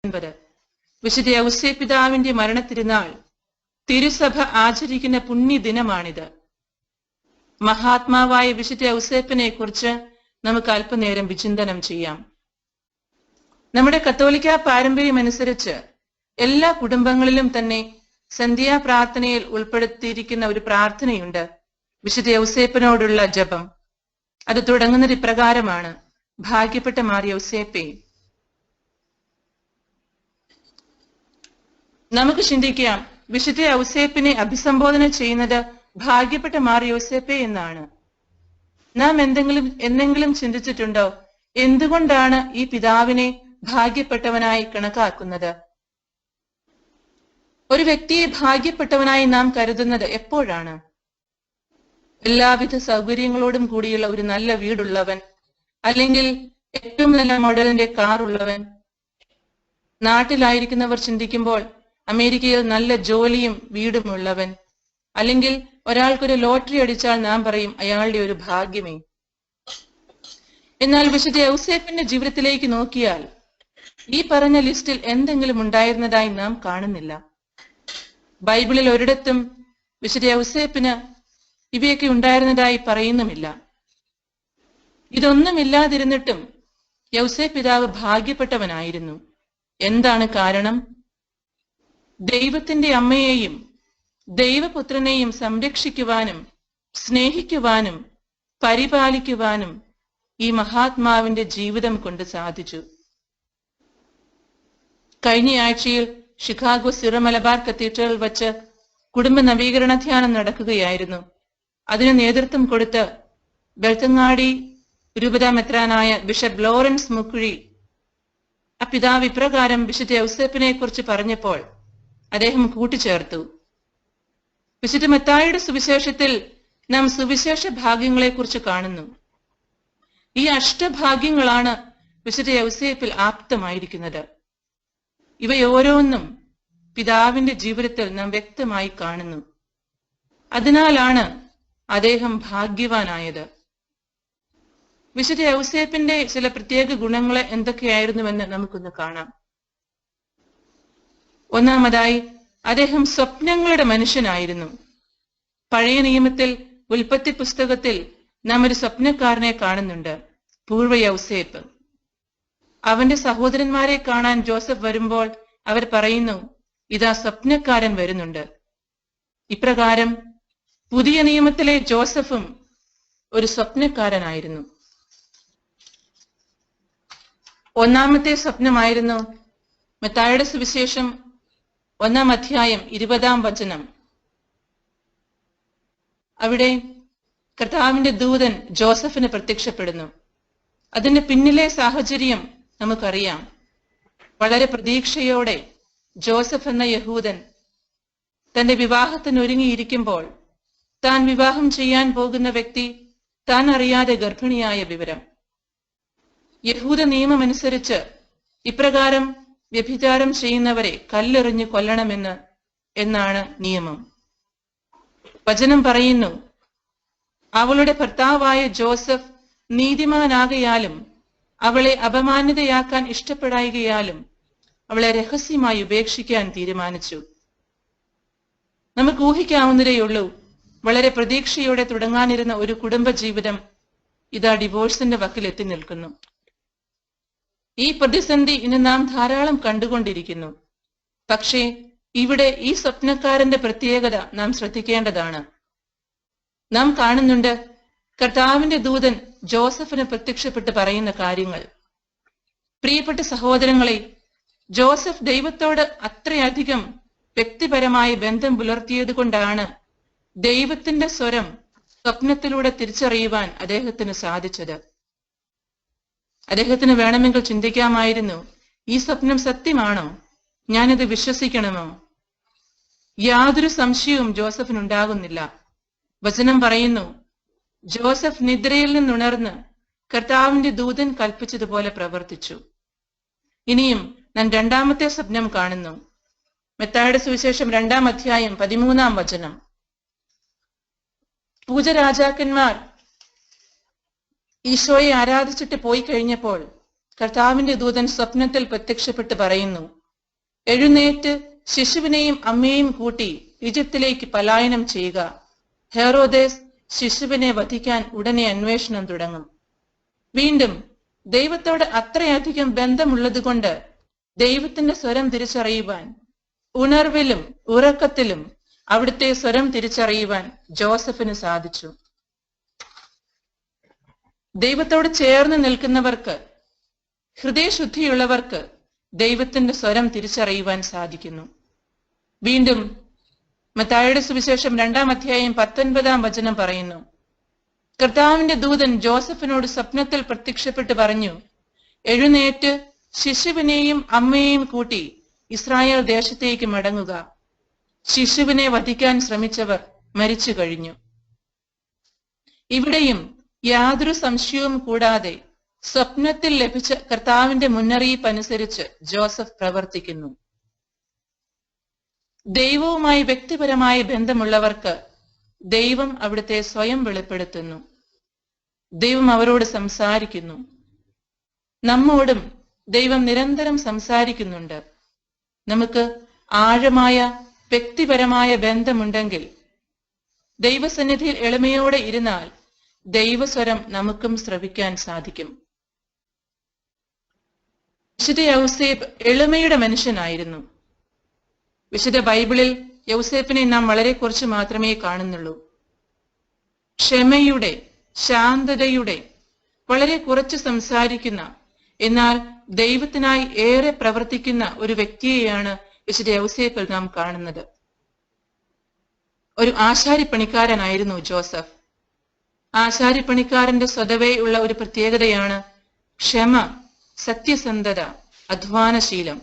വിശുദ്ധ ഔസേപ്പ് പിതാവിന്റെ മരണത്തിരുന്നാൾ തിരുസഭ ആചരിക്കുന്ന പുണ്യദിനമാണിത്. മഹാത്മാവായ വിശുദ്ധ ഔസേപ്പിനെ കുറിച്ച് നമുക്ക് അല്പനേരം വിചിന്തനം ചെയ്യാം. നമ്മുടെ കത്തോലിക്ക പാരമ്പര്യം അനുസരിച്ച് എല്ലാ കുടുംബങ്ങളിലും തന്നെ സന്ധ്യാപ്രാർത്ഥനയിൽ ഉൾപ്പെടുത്തിയിരിക്കുന്ന ഒരു പ്രാർത്ഥനയുണ്ട്, വിശുദ്ധ ഔസേപ്പിനോടുള്ള ജപം. അത് തുടങ്ങുന്നത് ഇപ്രകാരമാണ്: ഭാഗ്യപ്പെട്ട മാർ ഔസേപ്പേ. നമുക്ക് ചിന്തിക്കാം, വിശുദ്ധ ഔസേപ്പിനെ അഭിസംബോധന ചെയ്യുന്നത് ഭാഗ്യപ്പെട്ട മാർ ഔസേപ്പേ എന്നാണ്. നാം എന്തെങ്കിലും ചിന്തിച്ചിട്ടുണ്ടോ എന്തുകൊണ്ടാണ് ഈ പിതാവിനെ ഭാഗ്യപ്പെട്ടവനായി കണക്കാക്കുന്നത്? ഒരു വ്യക്തിയെ ഭാഗ്യപ്പെട്ടവനായി നാം കരുതുന്നത് എപ്പോഴാണ്? എല്ലാവിധ സൗകര്യങ്ങളോടും കൂടിയുള്ള ഒരു നല്ല വീടുള്ളവൻ, അല്ലെങ്കിൽ ഏറ്റവും നല്ല മോഡലിന്റെ കാർ ഉള്ളവൻ. നാട്ടിലായിരിക്കുന്നവർ ചിന്തിക്കുമ്പോൾ അമേരിക്കയിൽ നല്ല ജോലിയും വീടും ഉള്ളവൻ, അല്ലെങ്കിൽ ഒരാൾക്കൊരു ലോട്ടറി അടിച്ചാൽ നാം പറയും അയാളുടെ ഒരു ഭാഗ്യമേ. എന്നാൽ വിശുദ്ധ ഔസേപ്പിന്റെ ജീവിതത്തിലേക്ക് നോക്കിയാൽ ഈ പറഞ്ഞ ലിസ്റ്റിൽ എന്തെങ്കിലും ഉണ്ടായിരുന്നതായി നാം കാണുന്നില്ല. ബൈബിളിൽ ഒരിടത്തും വിശുദ്ധ ഔസേപ്പിന് ഇവയൊക്കെ ഉണ്ടായിരുന്നതായി പറയുന്നുമില്ല. ഇതൊന്നുമില്ലാതിരുന്നിട്ടും ഔസേപ്പ് പിതാവ് ഭാഗ്യപ്പെട്ടവനായിരുന്നു. എന്താണ് കാരണം? ദൈവത്തിന്റെ അമ്മയെയും ദൈവപുത്രനെയും സംരക്ഷിക്കുവാനും സ്നേഹിക്കുവാനും പരിപാലിക്കുവാനും ഈ മഹാത്മാവിന്റെ ജീവിതം കൊണ്ട് സാധിച്ചു. കഴിഞ്ഞ ആഴ്ചയിൽ ഷിക്കാഗോ സിറോ മലബാർ കത്തീഡ്രലിൽ വച്ച് കുടുംബ നവീകരണ ധ്യാനം നടക്കുകയായിരുന്നു. അതിന് നേതൃത്വം കൊടുത്ത് ബെൽത്തങ്ങാടി രൂപതാ മെത്രാനായ ബിഷപ്പ് ലോറൻസ് മുക്കുഴി ആ പിതാവ് ഇപ്രകാരം വിശുദ്ധ ഔസേപ്പിനെ കുറിച്ച് പറഞ്ഞപ്പോൾ അദ്ദേഹം കൂട്ടിച്ചേർത്തു: വിശുദ്ധ മത്തായിയുടെ സുവിശേഷത്തിൽ നാം സുവിശേഷ ഭാഗ്യങ്ങളെ കുറിച്ച് കാണുന്നു. ഈ അഷ്ടഭാഗ്യങ്ങളാണ് വിശുദ്ധ ഔസേപ്പിൽ ആപ്തമായിരിക്കുന്നത്. ഇവയോരോന്നും പിതാവിന്റെ ജീവിതത്തിൽ നാം വ്യക്തമായി കാണുന്നു. അതിനാലാണ് അദ്ദേഹം ഭാഗ്യവാനായത്. വിശുദ്ധ ഔസേപ്പിന്റെ ചില പ്രത്യേക ഗുണങ്ങൾ എന്തൊക്കെയായിരുന്നുവെന്ന് നമുക്കൊന്ന് കാണാം. ഒന്നാമതായി, അദ്ദേഹം സ്വപ്നങ്ങളുടെ മനുഷ്യനായിരുന്നു. പഴയ നിയമത്തിൽ ഉൽപ്പത്തി പുസ്തകത്തിൽ നാം ഒരു സ്വപ്നക്കാരനെ കാണുന്നുണ്ട്, പൂർവ്വ ഔസേപ്പ്. അവന്റെ സഹോദരന്മാരെ കാണാൻ ജോസഫ് വരുമ്പോൾ അവർ പറയുന്നു, ഇതാ സ്വപ്നക്കാരൻ വരുന്നുണ്ട്. ഇപ്രകാരം പുതിയ നിയമത്തിലെ ജോസഫും ഒരു സ്വപ്നക്കാരനായിരുന്നു. ഒന്നാമത്തെ സ്വപ്നമായിരുന്നു മത്തായിയുടെ സുവിശേഷം 1-ാം അധ്യായം 20-ാം വചനം. അവിടെ കർത്താവിന്റെ ദൂതൻ ജോസഫിന് പ്രത്യക്ഷപ്പെടുന്നു. അതിന്റെ പിന്നിലെ സാഹചര്യം നമുക്കറിയാം. വളരെ പ്രതീക്ഷയോടെ ജോസഫ് എന്ന യഹൂദൻ തന്റെ വിവാഹത്തിന് ഒരുങ്ങിയിരിക്കുമ്പോൾ താൻ വിവാഹം ചെയ്യാൻ പോകുന്ന വ്യക്തി താൻ അറിയാതെ ഗർഭിണിയായ വിവരം. യഹൂദ നിയമമനുസരിച്ച് ഇപ്രകാരം വ്യഭിചാരം ചെയ്യുന്നവരെ കല്ലെറിഞ്ഞ് കൊല്ലണമെന്ന് എന്നാണ് നിയമം. വചനം പറയുന്നു, അവളുടെ ഭർത്താവായ ജോസഫ് നീതിമാനാകയാലും അവളെ അപമാനിതയാക്കാൻ ഇഷ്ടപ്പെടായികയാലും അവളെ രഹസ്യമായി ഉപേക്ഷിക്കാൻ തീരുമാനിച്ചു. നമുക്ക് ഊഹിക്കാവുന്നതേയുള്ളൂ, വളരെ പ്രതീക്ഷയോടെ തുടങ്ങാനിരുന്ന ഒരു കുടുംബജീവിതം ഇതാ ഡിവോഴ്സിന്റെ വക്കിൽ എത്തി നിൽക്കുന്നു. ഈ പ്രതിസന്ധി ഇന്ന് നാം ധാരാളം കണ്ടുകൊണ്ടിരിക്കുന്നു. പക്ഷേ ഇവിടെ ഈ സ്വപ്നക്കാരന്റെ പ്രത്യേകത നാം ശ്രദ്ധിക്കേണ്ടതാണ്. നാം കാണുന്നുണ്ട്, കർത്താവിന്റെ ദൂതൻ ജോസഫിന് പ്രത്യക്ഷപ്പെട്ട് പറയുന്ന കാര്യങ്ങൾ. പ്രിയപ്പെട്ട സഹോദരങ്ങളെ, ജോസഫ് ദൈവത്തോട് അത്രയധികം വ്യക്തിപരമായ ബന്ധം പുലർത്തിയത് കൊണ്ടാണ് ദൈവത്തിന്റെ സ്വരം സ്വപ്നത്തിലൂടെ തിരിച്ചറിയുവാൻ അദ്ദേഹത്തിന് സാധിച്ചത്. അദ്ദേഹത്തിന് വേണമെങ്കിൽ ചിന്തിക്കാമായിരുന്നു, ഈ സ്വപ്നം സത്യമാണോ? ഞാനിത് വിശ്വസിക്കണമോ? യാതൊരു സംശയവും ജോസഫിനുണ്ടാകുന്നില്ല. വചനം പറയുന്നു, ജോസഫ് നിദ്രയിൽ നിന്നുണർന്ന് കർത്താവിന്റെ ദൂതൻ കൽപ്പിച്ചതുപോലെ പ്രവർത്തിച്ചു. ഇനിയും ഞാൻ രണ്ടാമത്തെ സ്വപ്നം കാണുന്നു. മത്തായിയുടെ സുവിശേഷം 2-ാം അധ്യായം 13-ാം വചനം. പൂജരാജാക്കന്മാർ ഈശോയെ ആരാധിച്ചിട്ട് പോയി കഴിഞ്ഞപ്പോൾ കർത്താവിന്റെ ദൂതൻ സ്വപ്നത്തിൽ പ്രത്യക്ഷപ്പെട്ട് പറയുന്നു, എഴുന്നേറ്റ് ശിശുവിനെയും അമ്മയെയും കൂട്ടി ഈജിപ്തിലേക്ക് പലായനം ചെയ്യുക. ഹെറോദേസ് ശിശുവിനെ വധിക്കാൻ ഉടനെ അന്വേഷണം തുടങ്ങും. വീണ്ടും ദൈവത്തോട് അത്രയധികം ബന്ധമുള്ളതുകൊണ്ട് ദൈവത്തിന്റെ സ്വരം തിരിച്ചറിയുവാൻ, ഉണർവിലും ഉറക്കത്തിലും അവിടുത്തെ സ്വരം തിരിച്ചറിയുവാൻ ജോസഫിന് സാധിച്ചു. ദൈവത്തോട് ചേർന്ന് നിൽക്കുന്നവർക്ക്, ഹൃദയശുദ്ധിയുള്ളവർക്ക് ദൈവത്തിന്റെ സ്വരം തിരിച്ചറിയുവാൻ സാധിക്കുന്നു. വീണ്ടും മത്തായിയുടെ സുവിശേഷം 2-ാം അധ്യായം 19-ാം വചനം പറയുന്നു, കർത്താവിന്റെ ദൂതൻ ജോസഫിനോട് സ്വപ്നത്തിൽ പ്രത്യക്ഷപ്പെട്ട് പറഞ്ഞു, എഴുന്നേറ്റ് ശിശുവിനെയും അമ്മയെയും കൂട്ടി ഇസ്രായേൽ ദേശത്തേക്ക് മടങ്ങുക. ശിശുവിനെ വധിക്കാൻ ശ്രമിച്ചവർ മരിച്ചു കഴിഞ്ഞു. ഇവിടെയും യാതൊരു സംശയവും കൂടാതെ സ്വപ്നത്തിൽ ലഭിച്ച കർത്താവിന്റെ മുന്നറിയിപ്പ് അനുസരിച്ച് ജോസഫ് പ്രവർത്തിക്കുന്നു. ദൈവവുമായി വ്യക്തിപരമായ ബന്ധമുള്ളവർക്ക് ദൈവം അവിടുത്തെ സ്വയം വെളിപ്പെടുത്തുന്നു. ദൈവം അവരോട് സംസാരിക്കുന്നു. നമ്മോടും ദൈവം നിരന്തരം സംസാരിക്കുന്നുണ്ട്. നമുക്ക് ആഴമായ വ്യക്തിപരമായ ബന്ധമുണ്ടെങ്കിൽ, ദൈവസന്നിധിയിൽ എളിമയോടെ ഇരുന്നാൽ ദൈവസ്വരം നമുക്കും ശ്രവിക്കാൻ സാധിക്കും. വിശുദ്ധ യൗസേപ്പ് എളിമയുടെ മനുഷ്യനായിരുന്നു. വിശുദ്ധ ബൈബിളിൽ യൗസേപ്പിനെ നാം വളരെ കുറച്ച് മാത്രമേ കാണുന്നുള്ളൂ. ക്ഷമയുടെ, ശാന്തതയുടെ, വളരെ കുറച്ച് സംസാരിക്കുന്ന, എന്നാൽ ദൈവത്തിനായി ഏറെ പ്രവർത്തിക്കുന്ന ഒരു വ്യക്തിയെയാണ് വിശുദ്ധ യൗസേപ്പിൽ നാം കാണുന്നത്. ഒരു ആശാരിപ്പണിക്കാരനായിരുന്നു ജോസഫ്. ആശാരിപ്പണിക്കാരന്റെ സ്വതവേ ഉള്ള ഒരു പ്രത്യേകതയാണ് ക്ഷമ, സത്യസന്ധത, അധ്വാനശീലം.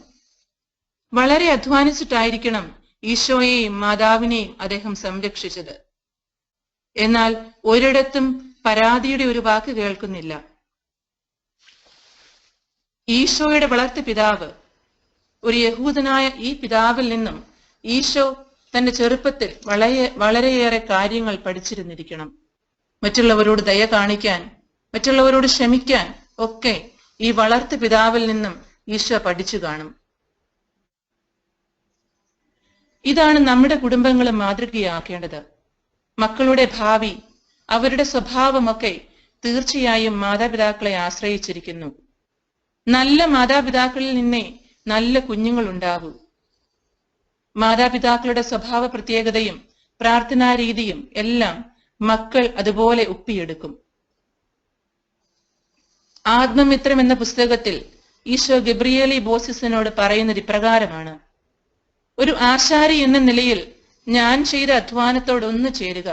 വളരെ അധ്വാനിച്ചിട്ടായിരിക്കണം ഈശോയെയും മാതാവിനെയും അദ്ദേഹം സംരക്ഷിച്ചത്. എന്നാൽ ഒരിടത്തും പരാതിയുടെ ഒരു വാക്ക് കേൾക്കുന്നില്ല. ഈശോയുടെ വളർത്തു പിതാവ്, ഒരു യഹൂദനായ ഈ പിതാവിൽ നിന്നും ഈശോ തന്റെ ചെറുപ്പത്തിൽ വളരെയേറെ കാര്യങ്ങൾ പഠിച്ചിരുന്നിരിക്കണം. മറ്റുള്ളവരോട് ദയ കാണിക്കാൻ, മറ്റുള്ളവരോട് ക്ഷമിക്കാൻ ഒക്കെ ഈ വളർത്തു പിതാവിൽ നിന്നും ഈശോ പഠിച്ചു കാണും. ഇതാണ് നമ്മുടെ കുടുംബങ്ങളും മാതൃകയാക്കേണ്ടത്. മക്കളുടെ ഭാവി, അവരുടെ സ്വഭാവമൊക്കെ തീർച്ചയായും മാതാപിതാക്കളെ ആശ്രയിച്ചിരിക്കുന്നു. നല്ല മാതാപിതാക്കളിൽ നിന്നേ നല്ല കുഞ്ഞുങ്ങൾ ഉണ്ടാകൂ. മാതാപിതാക്കളുടെ സ്വഭാവ പ്രത്യേകതയും പ്രാർത്ഥനാ രീതിയും എല്ലാം മക്കൾ അതുപോലെ ഒപ്പിയെടുക്കും. ആത്മമിത്രം എന്ന പുസ്തകത്തിൽ ഈശോ ഗബ്രിയേലി ബോസിസിനോട് പറയുന്നത് ഇപ്രകാരമാണ്: ഒരു ആശാരി എന്ന നിലയിൽ ഞാൻ ചെയ്ത അധ്വാനത്തോടൊന്നു ചേരുക.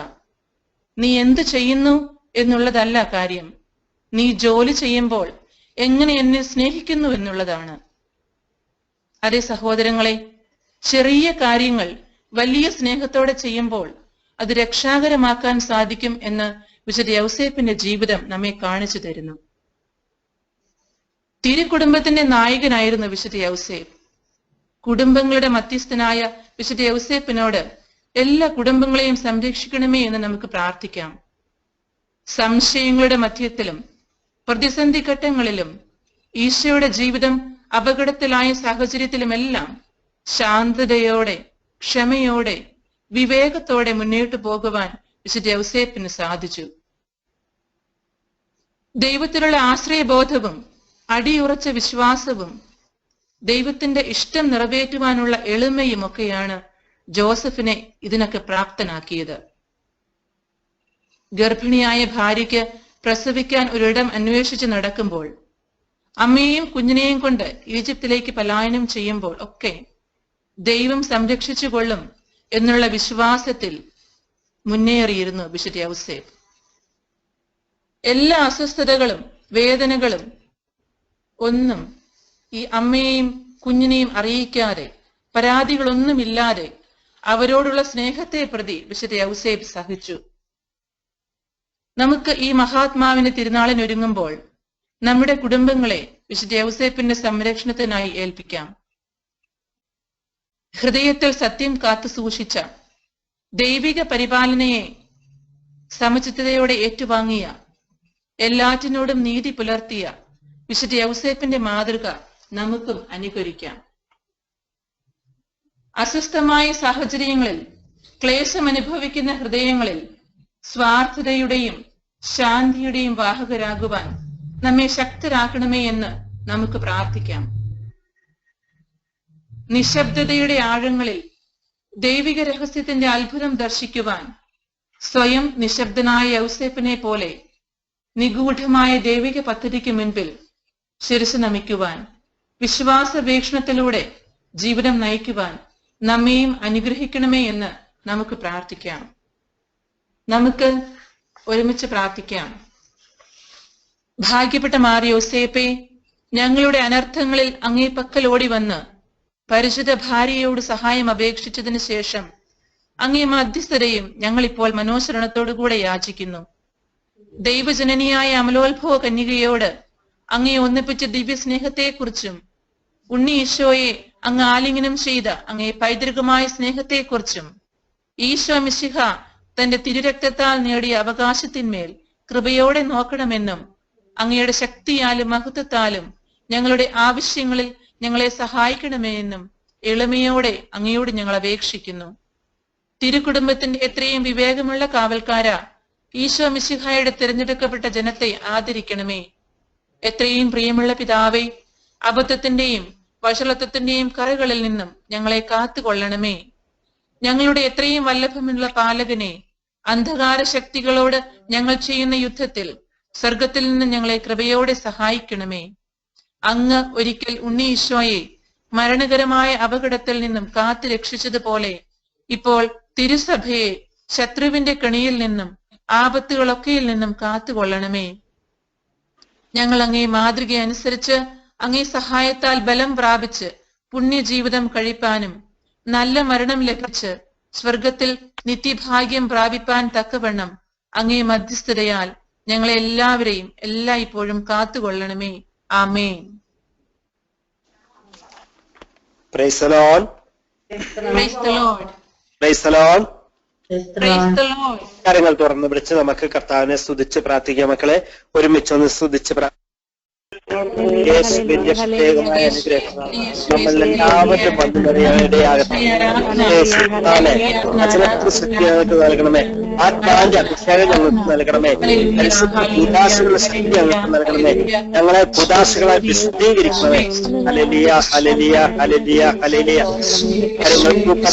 നീ എന്ത് ചെയ്യുന്നു എന്നുള്ളതല്ല കാര്യം, നീ ജോലി ചെയ്യുമ്പോൾ എങ്ങനെ എന്നെ സ്നേഹിക്കുന്നു എന്നുള്ളതാണ്. അതേ സഹോദരങ്ങളെ, ചെറിയ കാര്യങ്ങൾ വലിയ സ്നേഹത്തോടെ ചെയ്യുമ്പോൾ അത് രക്ഷാകരമാക്കാൻ സാധിക്കും എന്ന് വിശുദ്ധ യൗസേപ്പിന്റെ ജീവിതം നമ്മെ കാണിച്ചു തരുന്നു. തിരുക്കുടുംബത്തിന്റെ നായകനായിരുന്നു വിശുദ്ധ യൗസേപ്പ്. കുടുംബങ്ങളുടെ മധ്യസ്ഥനായ വിശുദ്ധ യൗസേപ്പിനോട് എല്ലാ കുടുംബങ്ങളെയും സംരക്ഷിക്കണമേ എന്ന് നമുക്ക് പ്രാർത്ഥിക്കാം. സംശയങ്ങളുടെ മധ്യത്തിലും പ്രതിസന്ധി ഘട്ടങ്ങളിലും ഈശോയുടെ ജീവിതം അപകടത്തിലായ സാഹചര്യത്തിലുമെല്ലാം ശാന്തതയോടെ, ക്ഷമയോടെ, വിവേകത്തോടെ മുന്നോട്ടു പോകുവാൻ വിശുദ്ധ യൗസേപ്പിന് സാധിച്ചു. ദൈവത്തിലുള്ള ആശ്രയബോധവും അടിയുറച്ച വിശ്വാസവും ദൈവത്തിന്റെ ഇഷ്ടം നിറവേറ്റുവാനുള്ള എളിമയും ഒക്കെയാണ് ജോസഫിനെ ഇതിനൊക്കെ പ്രാപ്തനാക്കിയത്. ഗർഭിണിയായ ഭാര്യയ്ക്ക് പ്രസവിക്കാൻ ഒരിടം അന്വേഷിച്ച് നടക്കുമ്പോൾ, അമ്മയെയും കുഞ്ഞിനെയും കൊണ്ട് ഈജിപ്തിലേക്ക് പലായനം ചെയ്യുമ്പോൾ ഒക്കെ ദൈവം സംരക്ഷിച്ചു കൊള്ളും എന്നുള്ള വിശ്വാസത്തിൽ മുന്നേറിയിരുന്നു വിശുദ്ധ യൗസേപ്പ്. എല്ലാ അസ്വസ്ഥതകളും വേദനകളും ഒന്നും ഈ അമ്മയെയും കുഞ്ഞിനെയും അറിയിക്കാതെ, പരാതികളൊന്നുമില്ലാതെ അവരോടുള്ള സ്നേഹത്തെ പ്രതി വിശുദ്ധ യൗസേപ്പ് സഹിച്ചു. നമുക്ക് ഈ മഹാത്മാവിന്റെ തിരുനാളിനൊരുങ്ങുമ്പോൾ നമ്മുടെ കുടുംബങ്ങളെ വിശുദ്ധ യൗസേപ്പിന്റെ സംരക്ഷണത്തിനായി ഏൽപ്പിക്കാം. ഹൃദയത്തിൽ സത്യം കാത്തു സൂക്ഷിച്ച, ദൈവിക പരിപാലനയെ സമചിത്തതയോടെ ഏറ്റുവാങ്ങിയ, എല്ലാറ്റിനോടും നീതി പുലർത്തിയ, വിശുദ്ധ യൗസേപ്പിന്റെ മാതൃക നമുക്കും അനുകരിക്കാം. അസ്വസ്ഥമായ സാഹചര്യങ്ങളിൽ, ക്ലേശം അനുഭവിക്കുന്ന ഹൃദയങ്ങളിൽ സ്വാർത്ഥതയുടെയും ശാന്തിയുടെയും വാഹകരാകുവാൻ നമ്മെ ശക്തരാക്കണമേ എന്ന് നമുക്ക് പ്രാർത്ഥിക്കാം. നിശബ്ദതയുടെ ആഴങ്ങളിൽ ദൈവിക രഹസ്യത്തിന്റെ അത്ഭുതം ദർശിക്കുവാൻ സ്വയം നിശബ്ദനായ യൗസേപ്പിനെ പോലെ നിഗൂഢമായ ദൈവിക പദ്ധതിക്ക് മുൻപിൽ ശിരസ് നമിക്കുവാൻ, വിശ്വാസ വീക്ഷണത്തിലൂടെ ജീവിതം നയിക്കുവാൻ നമ്മെയും അനുഗ്രഹിക്കണമേ എന്ന് നമുക്ക് പ്രാർത്ഥിക്കാം. നമുക്ക് ഒരുമിച്ച് പ്രാർത്ഥിക്കാം. ഭാഗ്യപ്പെട്ട മാർ യൗസേപ്പേ, ഞങ്ങളുടെ അനർത്ഥങ്ങളിൽ അങ്ങേ പക്കൽ ഓടി വന്ന് പരിശുദ്ധ ഭാര്യയോട് സഹായം അപേക്ഷിച്ചതിന് ശേഷം അങ്ങേ മധ്യസ്ഥതയും ഞങ്ങളിപ്പോൾ മനോശരണത്തോടുകൂടെ യാചിക്കുന്നു. ദൈവജനനിയായ അമലോത്ഭവ കന്യകയോട് അങ്ങേ ഒന്നിപ്പിച്ച ദിവ്യ സ്നേഹത്തെക്കുറിച്ചും ഉണ്ണി ഈശോയെ അങ്ങ് ആലിംഗനം ചെയ്ത അങ്ങേ പൈതൃകമായ സ്നേഹത്തെക്കുറിച്ചും ഈശോ മിശിഹ തന്റെ തിരുരക്തത്താൽ നേടിയ അവകാശത്തിന്മേൽ കൃപയോടെ നോക്കണമെന്നും അങ്ങയുടെ ശക്തിയാലും മഹത്വത്താലും ഞങ്ങളുടെ ആവശ്യങ്ങളിൽ ഞങ്ങളെ സഹായിക്കണമെന്നും എളിമയോടെ അങ്ങയോട് ഞങ്ങൾ അപേക്ഷിക്കുന്നു. തിരുക്കുടുംബത്തിന്റെ എത്രയും വിവേകമുള്ള കാവൽക്കാര ഈശോ മിശിഹായുടെ തിരഞ്ഞെടുക്കപ്പെട്ട ജനത്തെ ആദരിക്കണമേ. എത്രയും പ്രിയമുള്ള പിതാവേ, അബദ്ധത്തിന്റെയും വഷളത്വത്തിന്റെയും കറകളിൽ നിന്നും ഞങ്ങളെ കാത്തുകൊള്ളണമേ. ഞങ്ങളുടെ എത്രയും വല്ലഭമുള്ള പാലകനെ, അന്ധകാര ശക്തികളോട് ഞങ്ങൾ ചെയ്യുന്ന യുദ്ധത്തിൽ സ്വർഗത്തിൽ നിന്ന് ഞങ്ങളെ കൃപയോടെ സഹായിക്കണമേ. അങ്ങ് ഒരിക്കൽ ഉണ്ണി ഈശോയെ മരണകരമായ അപകടത്തിൽ നിന്നും കാത്തു രക്ഷിച്ചതുപോലെ ഇപ്പോൾ തിരുസഭയെ ശത്രുവിന്റെ കെണിയിൽ നിന്നും ആപത്തുകളൊക്കെയിൽ നിന്നും കാത്തുകൊള്ളണമേ. ഞങ്ങൾ അങ്ങേ മാതൃക അനുസരിച്ച് അങ്ങേ സഹായത്താൽ ബലം പ്രാപിച്ച് പുണ്യജീവിതം കഴിപ്പാനും നല്ല മരണം ലഭിച്ച് സ്വർഗത്തിൽ നിത്യഭാഗ്യം പ്രാപിപ്പാൻ തക്കവണ്ണം അങ്ങേ മധ്യസ്ഥതയാൽ ഞങ്ങളെ എല്ലാവരെയും എല്ലായ്പ്പോഴും കാത്തുകൊള്ളണമേ. ആമേൻ. Praise the Lord. Praise the Lord. Praise the Lord. Praise the Lord. കാര്യങ്ങൾ തുറന്നു പിടിച്ച് നമുക്ക് കർത്താവിനെ സ്തുതിച്ച് പ്രാർത്ഥിക്കാം. മക്കളെ ഒരുമിച്ചൊന്ന് സ്തുതിച്ച് യേശുവിന്റെ പ്രത്യേകമായ അനുഗ്രഹം നമ്മളെല്ലാവരും വന്നുകഴിയാകട്ടെ. അച്ഛനക്ക് ശക്തി ഞങ്ങൾക്ക് നൽകണമേ. ആത്മാവിന്റെ അഭിഷേകം ഞങ്ങൾക്ക് നൽകണമേ. ഉദാശകളുടെ ശക്തി ഞങ്ങൾക്ക് നൽകണമേ. ഞങ്ങളെ ഉദാശകളെ വിശദീകരിക്കണമേ. Hallelujah, hallelujah, hallelujah, hallelujah.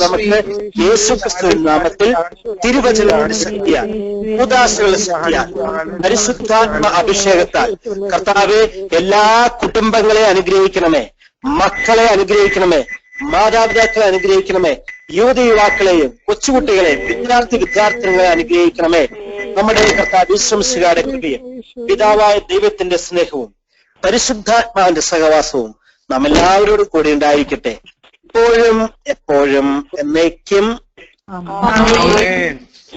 നമുക്ക് യേശുക്രിസ്തുവിന്റെ നാമത്തിൽ തിരുവചനങ്ങളുടെ ശക്തിയാൽ, ഉദാശകളുടെ ശക്തിയാൽ, പരിശുദ്ധാത്മ അഭിഷേകത്താൽ കർത്താവെ എല്ലാ കുടുംബങ്ങളെ അനുഗ്രഹിക്കണമേ. മക്കളെ അനുഗ്രഹിക്കണമേ. മാതാപിതാക്കളെ അനുഗ്രഹിക്കണമേ. യുവതിയുവാക്കളെയും കൊച്ചുകുട്ടികളെയും വിദ്യാർത്ഥിനികളെ അനുഗ്രഹിക്കണമേ. നമ്മുടെ കർത്താവ് യേശുമിശിഹായുടെ കൃപയും പിതാവായ ദൈവത്തിന്റെ സ്നേഹവും പരിശുദ്ധാത്മാവിന്റെ സഹവാസവും നാം എല്ലാവരോടും കൂടി ഉണ്ടായിരിക്കട്ടെ, ഇപ്പോഴും എപ്പോഴും എന്നേക്കും.